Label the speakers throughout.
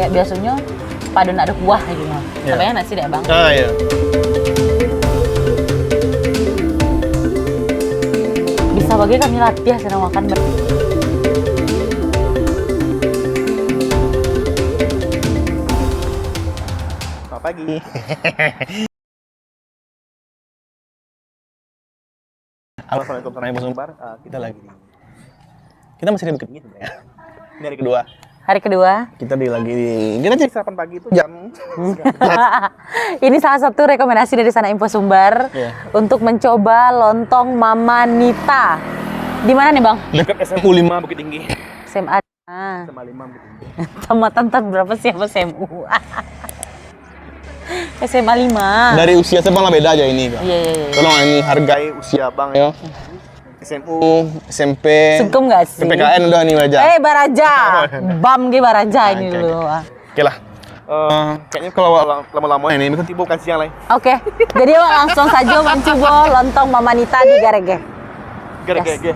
Speaker 1: kayak biasanya pada nak ada kuah gitu. Tapi enak sih deh bang.
Speaker 2: Ah iya.
Speaker 1: Bisa bagi kami latih senang makan.
Speaker 2: Selamat pagi. Halo, assalamualaikum warahmatullahi wabarakatuh. Kita masih di Bukit Tinggi sebenarnya. Ini hari kedua.
Speaker 1: Hari kedua.
Speaker 2: Kita cek sarapan pagi itu jam.
Speaker 1: Ini salah satu rekomendasi dari Sana Info Sumbar untuk mencoba lontong Mama Nita. Di mana nih bang?
Speaker 2: Dekat SMU 5 Bukit Tinggi.
Speaker 1: SMA.
Speaker 2: SMA 5 Bukit Tinggi.
Speaker 1: Tamatan berapa sih apa SMU? SMA 5.
Speaker 2: Dari usia sebang lah beda aja ini.
Speaker 1: Iya.
Speaker 2: Tolong ini hargai usia bang ya. SMU, SMP,
Speaker 1: Sungkem nggak sih?
Speaker 2: PPKN udah nih aja.
Speaker 1: Baraja, BAM ge Baraja ini dulu.
Speaker 2: Oke lah. Kayaknya kalau lama-lama ini kan tiba kasih yang lain.
Speaker 1: Oke, jadi langsung saja mencoba lontong Mama Nita di Garege.
Speaker 2: Garege.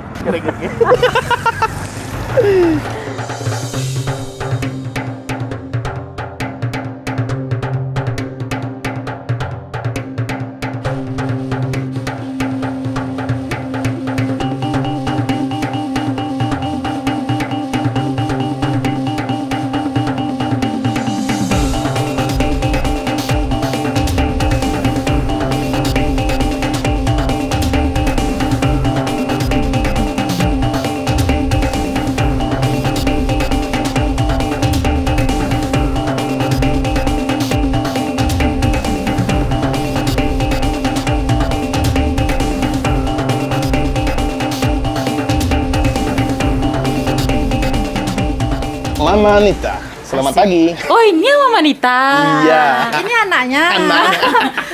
Speaker 2: Mama Nita, selamat pagi.
Speaker 1: Oh ini Mama Nita.
Speaker 2: Iya.
Speaker 3: Ini anaknya.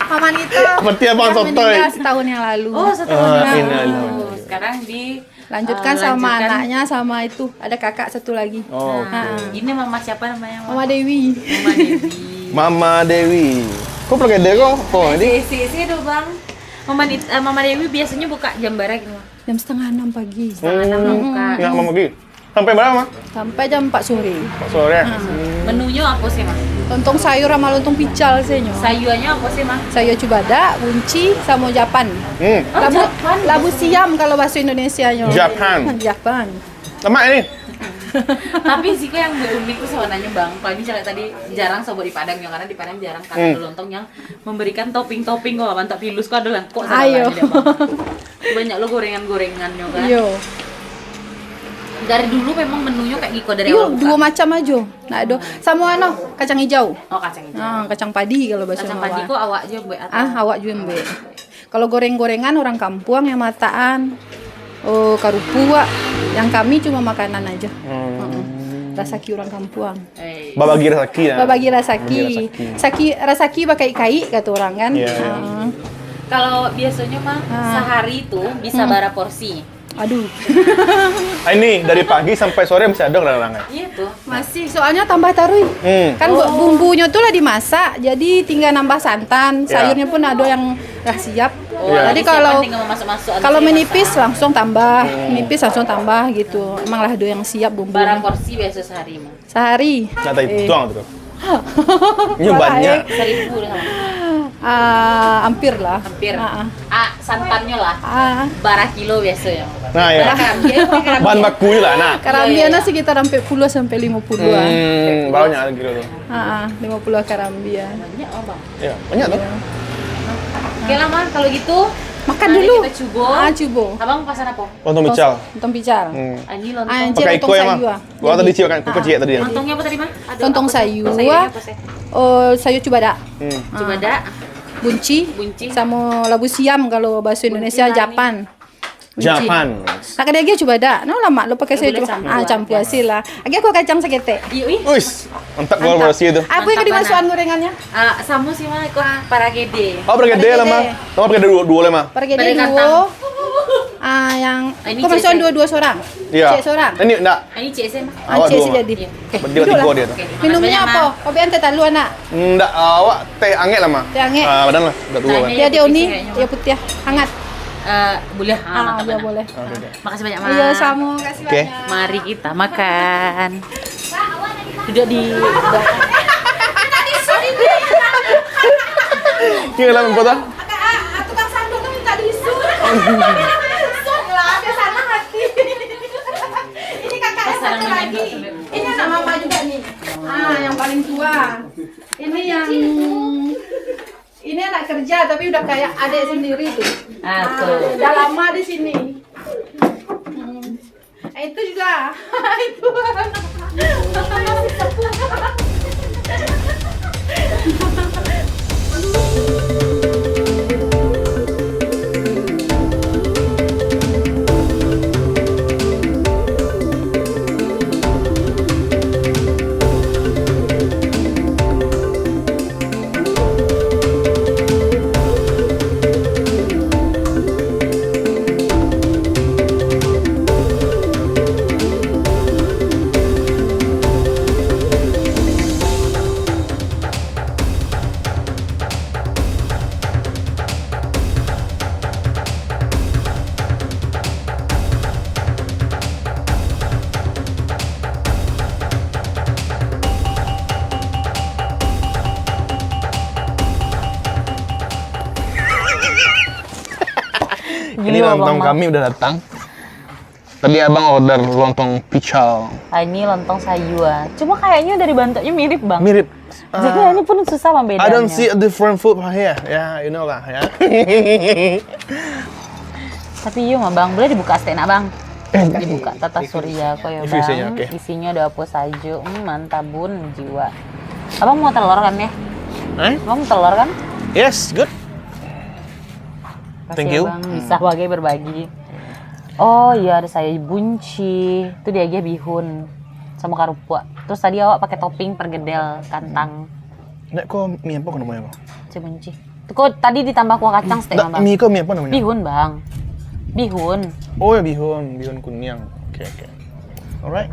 Speaker 3: Mama Nita.
Speaker 2: Seperti abang sotoy.
Speaker 3: Meninggal setahun yang lalu.
Speaker 1: Oh setahun lalu.
Speaker 2: ini.
Speaker 1: Sekarang
Speaker 3: Lanjutkan sama anaknya sama itu ada kakak satu lagi.
Speaker 2: Oh,
Speaker 1: ini Mama siapa namanya?
Speaker 3: Mama Dewi.
Speaker 1: Mama Dewi.
Speaker 2: Mama Dewi. Kok pakai deh kok? Oh, ini.
Speaker 1: Si dong bang. Mama Dewi biasanya buka jam berapa gitu?
Speaker 3: Jam 5:30 pagi.
Speaker 1: Setengah 6 buka.
Speaker 2: Ya, Mama Gi. Sampai berapa, Ma?
Speaker 3: Sampai jam 4 sore.
Speaker 2: Sore.
Speaker 1: Menunya apa sih mas?
Speaker 3: Lontong sayur sama lontong pical sih nyo.
Speaker 1: Sayurannya apa sih mas?
Speaker 3: Sayur cubada, bunci, sama Japan. Labu siam kalau bahasa Indonesia nyo. Japan.
Speaker 2: Lemak ini.
Speaker 1: Tapi sih kok yang unik tuh sebenarnya bang. Kalau misalnya tadi jarang sobat di Padang ya, karena di Padang jarang kan ada lontong yang memberikan topping-topping kok mantap pilus kok ada kok
Speaker 3: Ayo.
Speaker 1: Banyak lo gorengan-gorengannya kan.
Speaker 3: Yo.
Speaker 1: Dari dulu memang menunya kayak gitu dari
Speaker 3: Yo,
Speaker 1: awal
Speaker 3: dua macam aja. Nah, ada sama kacang hijau.
Speaker 1: Oh kacang hijau.
Speaker 3: Kacang padi kalau bahasa
Speaker 1: Kacang
Speaker 3: Jawa.
Speaker 1: padi kok awak aja buat atau?
Speaker 3: Awak juga mbak. Kalau goreng-gorengan orang kampung yang mataan. Oh, karupua. Yang kami cuma makanan aja. Rasaki orang kampung.
Speaker 2: Babagi rasaki ya.
Speaker 3: Babagi rasaki. Rasaki pakai kai kata orang kan.
Speaker 1: Kalau biasanya mah sehari itu bisa berapa porsi?
Speaker 3: Aduh.
Speaker 2: Ini dari pagi sampai sore bisa ada orang-orang.
Speaker 1: Iya tuh.
Speaker 3: Masih soalnya tambah taruh. Kan bumbunya tuh lah dimasak, jadi tinggal nambah santan, sayurnya pun ada yang siap. Jadi kalau menipis langsung tambah, menipis langsung tambah gitu. Emang lah ada yang siap bumbu.
Speaker 1: Berapa porsi biasa sehari mah?
Speaker 3: Sehari.
Speaker 2: Nah, tadi tuang tuh. Ini banyak.
Speaker 1: 1.000 lah.
Speaker 3: Hampir lah.
Speaker 1: Hampir. Santannya lah. Barang kilo biasanya.
Speaker 2: Nah ya. Bahan bakunya lah. Nah.
Speaker 3: Karambiana sekitar sampai 10 sampai 50-an.
Speaker 2: Banyak lagi kilo tuh.
Speaker 3: 50 karambia.
Speaker 1: Banyak oh bang.
Speaker 2: Iya, banyak tuh.
Speaker 1: Oke lah man, kalau gitu
Speaker 3: makan dulu.
Speaker 1: Kita cubo.
Speaker 3: Cubo.
Speaker 1: Abang pesan apa?
Speaker 2: Lontong pical.
Speaker 3: Lontong pical.
Speaker 1: Ini lontong.
Speaker 2: Pakai iko ya, Mah. Gua tadi sih makan kuku tadi ya.
Speaker 1: Lontongnya apa tadi, Mah?
Speaker 3: Lontong sayur. Sayur cubada.
Speaker 1: Cubada.
Speaker 3: Bunci. Sama labu siam kalau bahasa Indonesia Japan.
Speaker 2: Japan.
Speaker 3: Tak ada lagi cubada. No lama lo pakai sayur cubada. Campur hasil lah. Lagi aku kacang sekete.
Speaker 1: Iya.
Speaker 2: Wis, mantap gua bersih itu.
Speaker 3: Apa yang dimasukkan gorengannya?
Speaker 1: Sama sih mah ikut paragede.
Speaker 2: Oh, paragede lah mah. Kamu paragede dua lah mah.
Speaker 3: Paragede dua. Yang kau masukkan dua seorang.
Speaker 2: Iya.
Speaker 3: Cek seorang.
Speaker 2: Ini enggak.
Speaker 1: Ini CS mah.
Speaker 3: Cek sih jadi.
Speaker 2: Dia tiga dia tuh.
Speaker 3: Minumnya apa? Kopi ante talu anak.
Speaker 2: Enggak, awak teh anget lah mah.
Speaker 3: Teh anget.
Speaker 2: Badan lah, udah dua kan.
Speaker 3: Dia uni, ya putih, hangat.
Speaker 1: Boleh.
Speaker 3: Ya boleh.
Speaker 1: Makasih banyak, Mas.
Speaker 3: Iya, sama. Kasih banyak.
Speaker 1: Mari kita makan.
Speaker 3: Pak, awak lagi makan.
Speaker 1: duduk di belakang.
Speaker 2: Ini dalam kota.
Speaker 3: Tukang sandal tuh minta disu. Sok lah, ke sana hati. Ini kakaknya satu lagi. Ini anak mama juga nih. Yang paling tua. Ini anak kerja tapi udah kayak adik sendiri tuh.
Speaker 1: Tuh.
Speaker 3: Udah lama di sini. Itu juga. Itu.
Speaker 2: Ini lontong kami udah datang. Tadi abang order lontong pical.
Speaker 1: Ini lontong sayur. Cuma kayaknya dari bentuknya mirip bang.
Speaker 2: Mirip.
Speaker 1: Jadi ini pun susah
Speaker 2: I
Speaker 1: membedakannya.
Speaker 2: don't see a different food here. Ya, you know lah ya.
Speaker 1: Tapi yuk mah bang, boleh dibuka stena bang? Dibuka Tata Surya kok ya bang.
Speaker 2: Isinya, oke.
Speaker 1: Isinya ada apa saja. Mantap bun jiwa. Abang mau telur kan ya? Abang mau telur kan?
Speaker 2: Yes, good.
Speaker 1: Kasih
Speaker 2: Thank
Speaker 1: ya,
Speaker 2: you.
Speaker 1: Bang. Bisa berbagi. Oh iya ada saya bunci. Itu dia aja bihun sama karupua. Terus tadi awak pakai topping pergedel kantang.
Speaker 2: Nek kok mie apa namanya kok?
Speaker 1: Cebunci. Itu kok tadi ditambah kuah kacang setengah bang.
Speaker 2: Mie kok mie apa namanya?
Speaker 1: Bihun bang. Bihun.
Speaker 2: Oh ya bihun kunyang. Oke. Alright.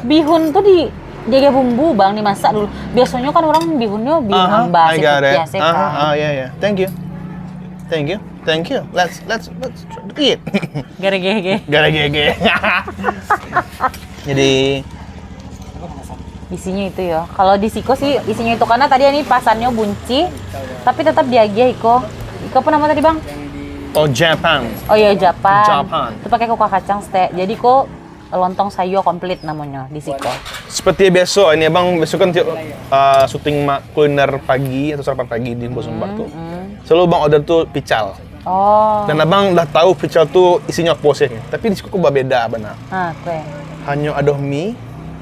Speaker 1: Bihun tuh jaga bumbu bang, dimasak dulu. Biasanya kan orang bihunnya bihun hamba
Speaker 2: I got it.
Speaker 1: biasa kan.
Speaker 2: Yeah. Thank you. Let's eat.
Speaker 1: Gere-gere.
Speaker 2: Gara-gege. Jadi
Speaker 1: Isinya itu ya. Kalau di Siko sih isinya itu karena tadi ini pasannya bunci, tapi tetap diagih Iko. Iko apa nama tadi bang?
Speaker 2: Japan.
Speaker 1: Oh iya Japan.
Speaker 2: Japan.
Speaker 1: Itu pakai kuah kacang steak. Jadi kok lontong sayur komplit namanya di Siko.
Speaker 2: Seperti besok ini abang besok kan syuting kuliner pagi atau sarapan pagi di Bosumbar tuh. Selalu bang order tuh pical.
Speaker 1: Oh.
Speaker 2: Dan abang udah tahu pical tuh isinya apa sih. Tapi di situ kok beda benar.
Speaker 1: Oke.
Speaker 2: Hanya ada mie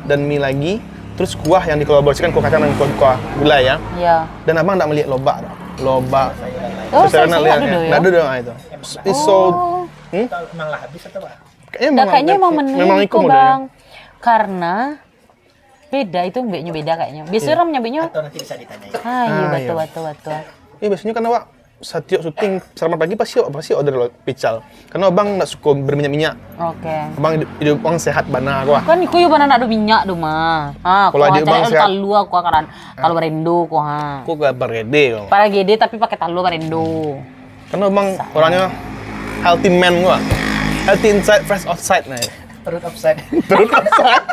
Speaker 2: dan mie lagi. Terus kuah yang dikolaborasikan kuah kacang dan kuah gulai ya.
Speaker 1: Iya.
Speaker 2: Dan abang tak melihat loba.
Speaker 1: Oh,
Speaker 2: Secara
Speaker 1: saya
Speaker 2: lihat
Speaker 1: ada
Speaker 2: ya.
Speaker 1: ya?
Speaker 2: Nggak ada itu. It's so
Speaker 4: Memang lah habis atau apa?
Speaker 1: Kayaknya emang menu
Speaker 2: memang
Speaker 1: itu
Speaker 2: ikut modelnya.
Speaker 1: bang. Karena beda itu mbeknya beda kayaknya. Biasanya orang nyebutnya.
Speaker 4: Atau nanti bisa ditanya.
Speaker 1: Iya
Speaker 2: iya.
Speaker 1: betul.
Speaker 2: Iya biasanya kan awak setiap syuting sarapan pagi pasti order pical. Karena abang nggak suka berminyak-minyak.
Speaker 1: Oke.
Speaker 2: Abang hidup abang sehat bana gua.
Speaker 1: Kan iku yo banan ada minyak do mah.
Speaker 2: Kalau di bang sehat.
Speaker 1: talu aku kan talu barendo ko ha.
Speaker 2: Kok gak bergede kok.
Speaker 1: Para gede tapi pakai talu barendo.
Speaker 2: Karena abang orangnya healthy man gua. Healthy inside, fresh outside nah.
Speaker 4: Perut offside.
Speaker 2: Terus outside.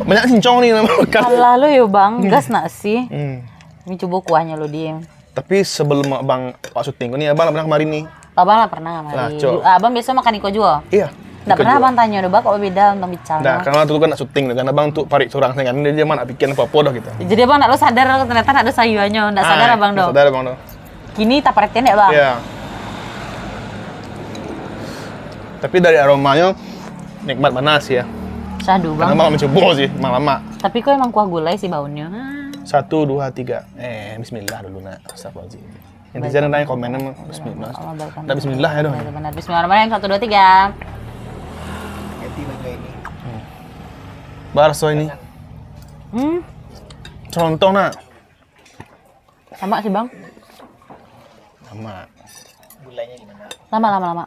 Speaker 2: Banyak cincong nih nama makan.
Speaker 1: Alah lo yo bang, gas nak sih.
Speaker 2: Hmm.
Speaker 1: Ini coba kuahnya lo diem.
Speaker 2: Tapi sebelum abang pak syuting, ini abang pernah kemarin nih.
Speaker 1: Abang lah pernah
Speaker 2: Lah,
Speaker 1: mari.
Speaker 2: Cok.
Speaker 1: Abang biasa makan iko juga.
Speaker 2: Iya.
Speaker 1: Nggak pernah abang tanya, udah kok beda untuk bicara.
Speaker 2: Nah, karena tuh kan nak syuting, kan abang tuh parik curang kan dia mah nak bikin apa-apa dah gitu.
Speaker 1: Jadi abang nak lo sadar ternyata nak ada sayurannya, nggak sadar abang
Speaker 2: nggak
Speaker 1: dong.
Speaker 2: Sadar abang dong.
Speaker 1: Kini tak perhatian ya bang.
Speaker 2: Iya. Tapi dari aromanya nikmat mana sih ya.
Speaker 1: Syahdu
Speaker 2: Karena
Speaker 1: bang.
Speaker 2: abang mencoba sih lama.
Speaker 1: Tapi kok emang kuah gulai sih baunya.
Speaker 2: 1, 2, 3. Bismillah dulu nak. Astagfirullahaladzim. Netizen nanya komennya mah Bismillah. Nah, Bismillah ya dong.
Speaker 1: Benar. Bismillahirrahmanirrahim. 1, 2, 3.
Speaker 4: Ganti baju ini.
Speaker 2: Barso ini. Contoh nak.
Speaker 1: Sama sih bang.
Speaker 2: Sama.
Speaker 4: Gulanya gimana?
Speaker 1: Lama.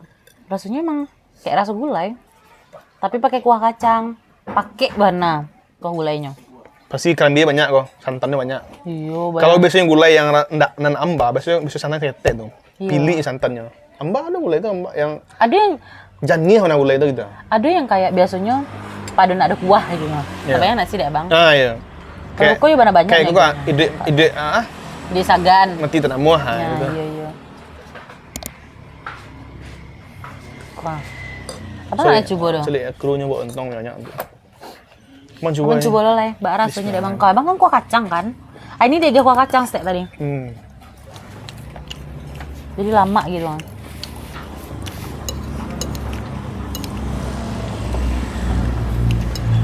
Speaker 1: Rasanya emang kayak rasa gulai. Tapi pakai kuah kacang. Pakai bana kuah gulainya.
Speaker 2: Pasti ikan dia banyak kok, santannya banyak.
Speaker 1: Iya,
Speaker 2: Kalau biasanya gulai yang ndak nan amba, biasanya santan tete tuh.
Speaker 1: Iya.
Speaker 2: Pilih santannya. Amba ada gulai itu amba yang
Speaker 1: ada yang
Speaker 2: jani mana gulai itu gitu.
Speaker 1: ada yang kayak biasanya pada nak ada kuah gitu.
Speaker 2: Iya.
Speaker 1: Kebayang nggak sih deh bang?
Speaker 2: Ah iya.
Speaker 1: Kalau kok ya banyak
Speaker 2: Kayak
Speaker 1: ya,
Speaker 2: gue
Speaker 1: gitu.
Speaker 2: ide
Speaker 1: Di Sagan.
Speaker 2: mati tak muah
Speaker 1: Ya,
Speaker 2: gitu.
Speaker 1: iya. Wah. Apa nggak coba dong?
Speaker 2: Celik krunya buat untung banyak. Mau coba.
Speaker 1: Abang coba lo lah, mbak rasanya deh bang. Kalau abang kan kuah kacang kan? Ah ini dia kuah kacang stek tadi. Jadi lama gitu kan.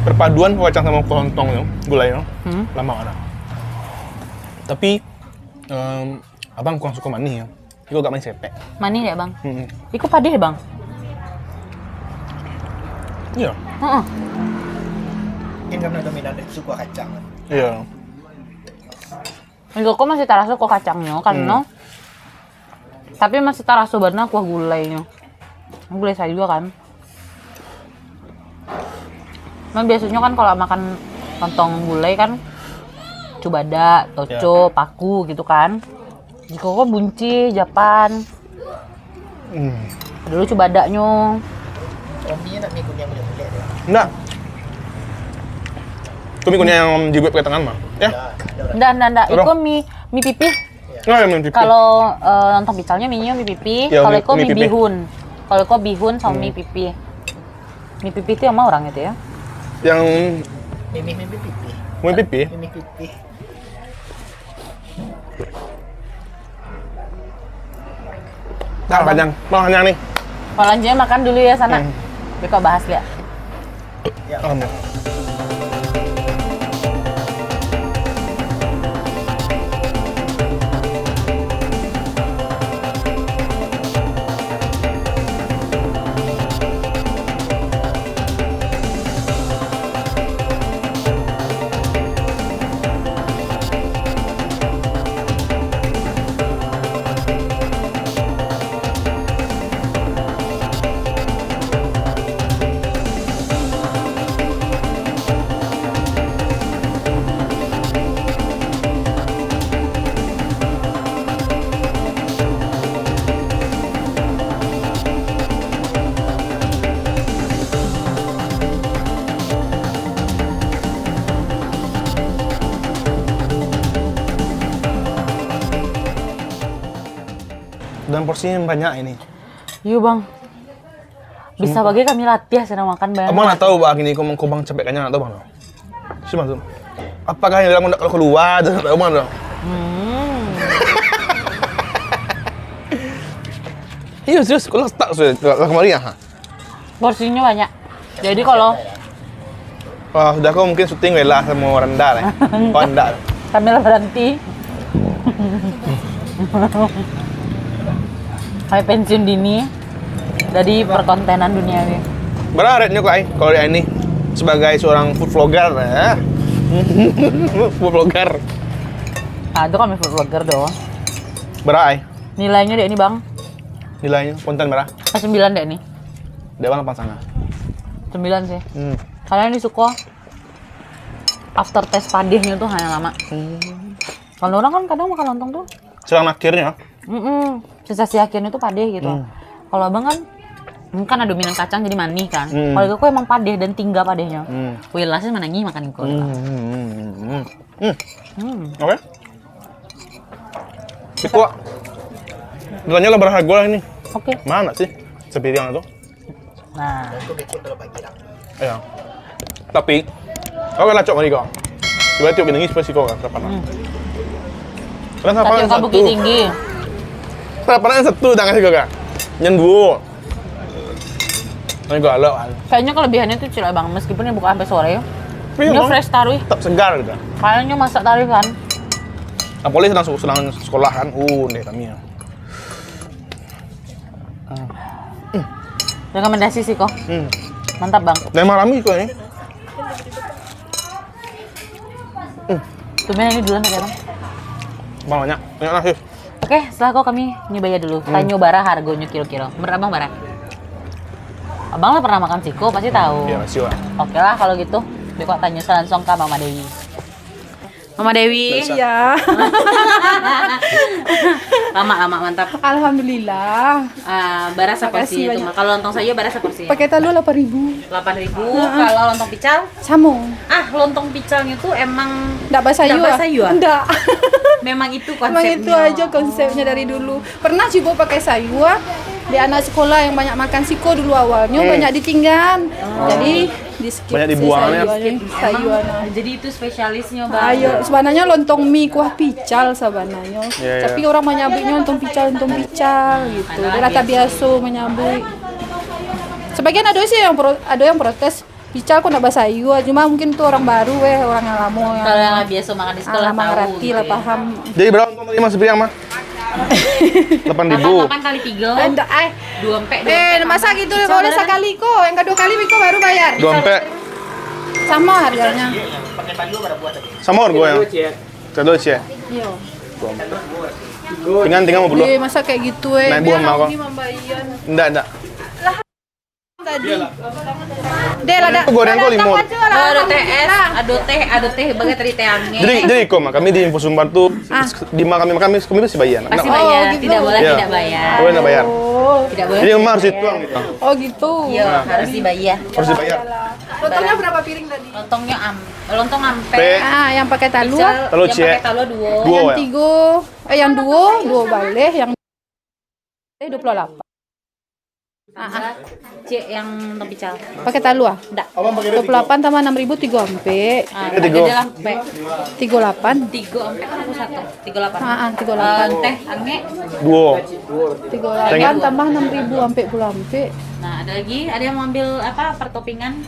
Speaker 2: Perpaduan kuah kacang sama kuah lontong itu, gulanya, lama ada. Tapi abang kurang suka manis ya. Itu agak manis sepek.
Speaker 1: Manis ya bang? Iku padeh bang?
Speaker 2: Iya.
Speaker 1: Heeh.
Speaker 4: Mungkin karena dominan itu kuah kacang.
Speaker 2: Iya.
Speaker 1: Iku kok masih terasa kuah kacangnya karena tapi masih terasa benar kuah gulainya. Gulai saya juga kan. Nah biasanya kan kalau makan lontong gulai kan cubada, toco, paku gitu kan. Jika kok bunci, Japan. Dulu cubadanya.
Speaker 4: Mie nak mie kuning mulia-mulia dia.
Speaker 2: Enggak. Itu mie kuning yang dibuat pakai tangan mah. Ya.
Speaker 1: Enggak. Iku mie pipih.
Speaker 2: Oh, ya, mie pipih.
Speaker 1: Kalau lontong picalnya mie pipih.
Speaker 2: Ya,
Speaker 1: Kalau
Speaker 2: mie-
Speaker 1: iku
Speaker 2: mie
Speaker 1: mie
Speaker 2: pipih.
Speaker 1: bihun. Kalau iku bihun sama mie pipih. Mie pipih itu yang mau orang itu ya.
Speaker 2: Yang
Speaker 4: Mie pipih.
Speaker 2: mie pipih.
Speaker 4: Mie pipih.
Speaker 2: Nah, kacang. Mau kacang nih.
Speaker 1: Kalau lanjutnya makan dulu ya sana. Beko bahas lihat.
Speaker 2: Dan porsinya banyak ini.
Speaker 1: Yuk bang. Bisa bagi kami latih sedang makan banyak.
Speaker 2: Abang nak tahu bah gini kau bang cepet kanya nak tahu bang? Siapa tuh? Apakah yang bilang nak kalau keluar tuh tahu bang tuh? Iya serius, kalau tak sudah kemarin ya.
Speaker 1: Porsinya banyak. Jadi kalau
Speaker 2: Wah, sudah kau mungkin syuting Wela sama rendah lah. Oh enggak.
Speaker 1: kami berhenti. Kami pensiun dini dari perkontenan duniawi.
Speaker 2: Berapa rate-nya kok kalau ini sebagai seorang food vlogger ya? Food vlogger.
Speaker 1: Ah, itu kami food vlogger doang.
Speaker 2: Berapa
Speaker 1: Nilainya deh ini bang.
Speaker 2: nilainya? Konten berapa?
Speaker 1: 9 deh nih.
Speaker 2: Dia bang apa sana?
Speaker 1: 9 sih. Kalian disuka after taste padihnya tuh hanya lama. Kalau orang kan kadang makan lontong tuh
Speaker 2: Selang akhirnya?
Speaker 1: sensasi akhirnya tuh padih gitu. Kalau abang kan ada dominan kacang jadi manis kan. Kalau aku emang padih dan tinggal padihnya. Wilasnya mana ngi makan itu.
Speaker 2: Oke. Kok nilainya lah berharga lah ini.
Speaker 1: Oke.
Speaker 2: Mana sih sepiring itu?
Speaker 1: Nah,
Speaker 4: Itu bikin kalau pagi lah.
Speaker 2: Iya. Tapi, kau kan lacok kali kau. Tiba-tiba tiup gini spesies kau kan, sarapan. Karena sarapan
Speaker 1: kacang
Speaker 2: satu.
Speaker 1: Bukit Tinggi.
Speaker 2: Sarapannya satu, tangan sih kau kan. Nyen dua. Ini gua alok kan.
Speaker 1: Kayaknya kelebihannya tuh cilok bang, meskipun ini bukan sampai sore ya.
Speaker 2: Iya,
Speaker 1: Ini
Speaker 2: Bang.
Speaker 1: fresh taruh.
Speaker 2: Tetap segar gitu.
Speaker 1: Kayaknya masak taruh kan.
Speaker 2: Apalagi sedang sekolah kan. Deh kami ya.
Speaker 1: Rekomendasi sih kok. Mantap bang.
Speaker 2: Dan emang rame kok ini.
Speaker 1: Tumben ini duluan ya bang.
Speaker 2: Bang banyak lah sih.
Speaker 1: Oke, setelah kok kami nyobanya dulu. Tanya bara harganya kilo-kilo. Menurut abang bara? Abang lah pernah makan siko, pasti tahu.
Speaker 2: Iya masih lah.
Speaker 1: Oke lah kalau gitu. Beko tanya langsung ke Mama Dewi. Mama Dewi.
Speaker 3: Iya.
Speaker 1: Lama mantap.
Speaker 3: Alhamdulillah.
Speaker 1: Barasa
Speaker 3: Makasih
Speaker 1: porsi itu
Speaker 3: banyak.
Speaker 1: mah. Kalau lontong sayur barasa porsinya.
Speaker 3: Pakai telur 8.000.
Speaker 1: 8.000. Kalau lontong pical,
Speaker 3: Sama.
Speaker 1: lontong picalnya tuh emang
Speaker 3: Nggak bahasa
Speaker 1: Nggak
Speaker 3: Yua?
Speaker 1: bahasa Yua?
Speaker 3: Nggak.
Speaker 1: memang itu
Speaker 3: Emang
Speaker 1: konsepnya.
Speaker 3: itu aja konsepnya dari dulu. Pernah coba pakai sayur di anak sekolah yang banyak makan siko dulu awalnya banyak ditinggal. Jadi di skip
Speaker 2: Banyak dibuangnya.
Speaker 3: sayuran.
Speaker 1: Jadi itu spesialisnya bang.
Speaker 3: Ayo, sebenarnya lontong mie kuah pical sebenarnya.
Speaker 2: Iya,
Speaker 3: Tapi orang menyebutnya lontong pical gitu. Dia rata biasa menyebut. Sebagian ada sih ada yang protes. Pical kok nggak bahasa Iwa, cuma mungkin tuh orang baru orang yang lama
Speaker 1: Kalau yang nggak biasa makan di sekolah tahu
Speaker 3: mengerti
Speaker 1: gitu
Speaker 3: lah
Speaker 1: ya.
Speaker 3: paham.
Speaker 2: Jadi berapa untuk tadi Mas Priang mah? 8.000.
Speaker 1: 8 kali 3.
Speaker 3: Enggak,
Speaker 1: 2 empek.
Speaker 3: masa gitu boleh sekali kok, yang kedua kali Miko baru bayar.
Speaker 2: 2 empek.
Speaker 3: Sama harganya.
Speaker 2: Sama harga ya? Kedua sih ya?
Speaker 3: Iya.
Speaker 2: Tinggal mau belum?
Speaker 3: Masa kayak gitu
Speaker 2: Naik buah mawar.
Speaker 3: membayar.
Speaker 2: Enggak.
Speaker 3: Tadi. Del ada.
Speaker 2: Goreng kok limau.
Speaker 1: Ada TS, ada teh bagai teri teangnya.
Speaker 2: Jadi kok kami di Info Sumbar tuh di kami pasti bayar.
Speaker 1: Pasti
Speaker 2: Enggak.
Speaker 1: bayar,
Speaker 3: gitu.
Speaker 1: tidak boleh
Speaker 2: Iya.
Speaker 1: tidak bayar.
Speaker 2: Boleh enggak bayar.
Speaker 3: Oh,
Speaker 1: Tidak boleh.
Speaker 2: Jadi memang harus dituang gitu.
Speaker 3: oh gitu.
Speaker 1: Iya, harus dibayar.
Speaker 2: Harus dibayar.
Speaker 3: Lontongnya berapa piring tadi?
Speaker 1: Lontong ampe.
Speaker 2: P.
Speaker 3: Yang pakai talu.
Speaker 2: Telur
Speaker 1: yang
Speaker 2: cie.
Speaker 1: pakai talo duo.
Speaker 2: Duo
Speaker 3: Yang
Speaker 2: ya?
Speaker 3: yang dua balik, yang 28.
Speaker 1: Cie yang lontong pical.
Speaker 3: Pakai talu ah?
Speaker 1: Enggak.
Speaker 3: 28 tambah 6.000 3 ampe.
Speaker 2: Tiga.
Speaker 1: Ada ampe.
Speaker 3: 38.
Speaker 1: 3 ampe kan aku 1. 38.
Speaker 3: 38.
Speaker 1: Teh ange.
Speaker 2: Duo.
Speaker 3: 38 tambah 6.000 ampe pula ampe.
Speaker 1: Nah, ada yang mau ambil apa pertopingan?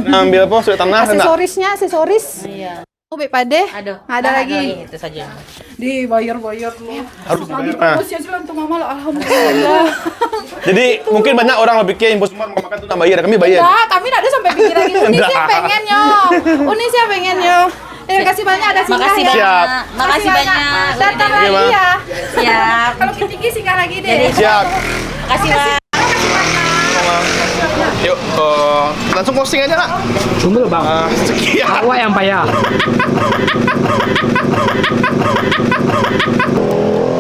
Speaker 2: Ambil apa? Sudah tanah enggak?
Speaker 3: Aksesoris.
Speaker 1: Iya.
Speaker 3: Ube pade.
Speaker 1: Aduh,
Speaker 3: Ada lagi.
Speaker 1: itu saja.
Speaker 3: Dibayar lu.
Speaker 2: Harus
Speaker 3: Lagi
Speaker 2: dibayar.
Speaker 3: promosi aja untuk mama lo. Alhamdulillah.
Speaker 2: Jadi mungkin banyak orang berpikir Info Sumbar mau makan tuh tak bayar, kami bayar.
Speaker 3: Nah, kami enggak ada sampai pikir lagi. Uni sih
Speaker 2: Nggak.
Speaker 3: pengen yo. Uni sih pengen yo. Terima kasih banyak ada singgah
Speaker 1: Makasih
Speaker 3: ya.
Speaker 1: banyak.
Speaker 2: Siap.
Speaker 1: Makasih banyak.
Speaker 3: Datang
Speaker 2: Oke,
Speaker 3: lagi
Speaker 2: Ma.
Speaker 3: ya.
Speaker 1: Siap.
Speaker 3: Kalau tinggi singgah lagi deh.
Speaker 2: Siap.
Speaker 1: Makasih, Bang.
Speaker 2: Yuk, langsung posting aja kak.
Speaker 5: Sumber bang,
Speaker 2: Sekian.
Speaker 5: awak yang payah.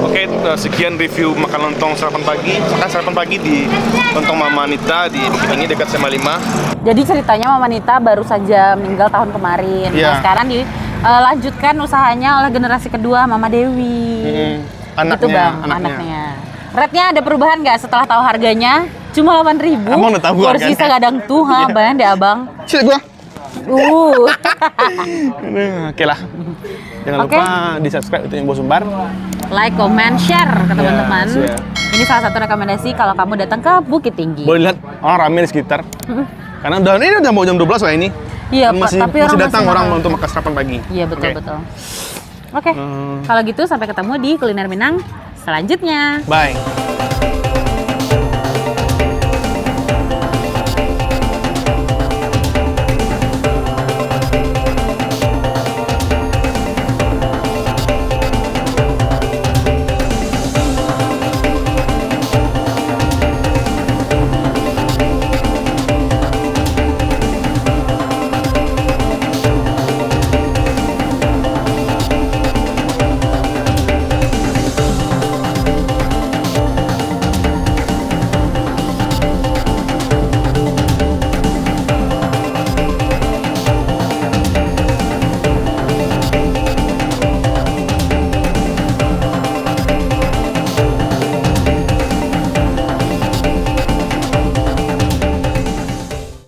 Speaker 2: Oke, sekian review makan lontong sarapan pagi. Makan sarapan pagi di lontong Mama Anita di Bukit Tinggi dekat SMA 5.
Speaker 1: Jadi ceritanya Mama Nita baru saja meninggal tahun kemarin.
Speaker 2: Iya.
Speaker 1: Nah, sekarang dilanjutkan usahanya oleh generasi kedua Mama Dewi. Gitu Bang, anaknya. Rate-nya ada perubahan nggak setelah tahu harganya? Cuma 8.000.
Speaker 2: Abang udah tahu
Speaker 1: Porsi
Speaker 2: harganya?
Speaker 1: kadang tuh, ha, Bang, deh Abang.
Speaker 2: Sini gua. Oke lah. Jangan
Speaker 1: Oke.
Speaker 2: lupa di subscribe itu Info Sumbar.
Speaker 1: Like, comment, share ke teman-teman.
Speaker 2: siap.
Speaker 1: Ini salah satu rekomendasi kalau kamu datang ke Bukit Tinggi.
Speaker 2: Boleh lihat orang ramai di sekitar. Karena ini udah mau jam 12 lah ini.
Speaker 1: Iya,
Speaker 2: masih
Speaker 1: tapi
Speaker 2: masih
Speaker 1: orang
Speaker 2: datang
Speaker 1: masih
Speaker 2: orang
Speaker 1: makan.
Speaker 2: untuk makan sarapan pagi.
Speaker 1: Iya, betul
Speaker 2: Oke.
Speaker 1: betul. Oke. Kalau gitu sampai ketemu di Kuliner Minang selanjutnya.
Speaker 2: Bye.